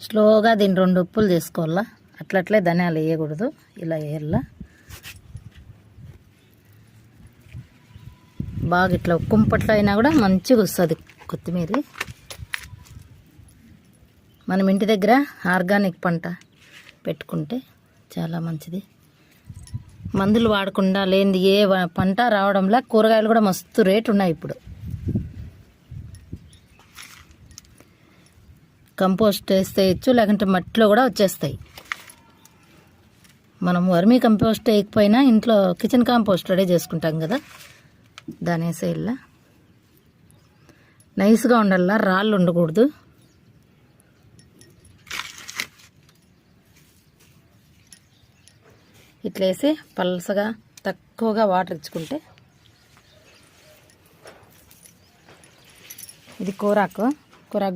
స్లోగా దీన్ని 2 ఉప్పులు చేసుకోవాలా. అట్లట్లే ధనియాలు వేయకూడదు, ఇలా వేయాల. బాగా ఇట్లా కుంపట్లో అయినా కూడా మంచిగా వస్తుంది కొత్తిమీర. మనం ఇంటి దగ్గర ఆర్గానిక్ పంట పెట్టుకుంటే చాలా మంచిది. మందులు వాడకుండా లేనిది ఏ పంట రావడంలా కూరగాయలు కూడా మస్తు రేటు ఉన్నాయి ఇప్పుడు. కంపోస్ట్ వేస్తేయచ్చు, లేకుంటే మట్టిలో కూడా వచ్చేస్తాయి. మనం వర్మీ కంపోస్ట్ వేయకపోయినా ఇంట్లో కిచెన్ కాంపోస్ట్ రెడీ చేసుకుంటాం కదా, దాని వేసేయాల. నైస్గా ఉండాల, రాళ్ళు ఉండకూడదు. ఇట్లా వేసి పల్సగా తక్కువగా వాటర్ ఇచ్చుకుంటే. ఇది కూరాకు కూడా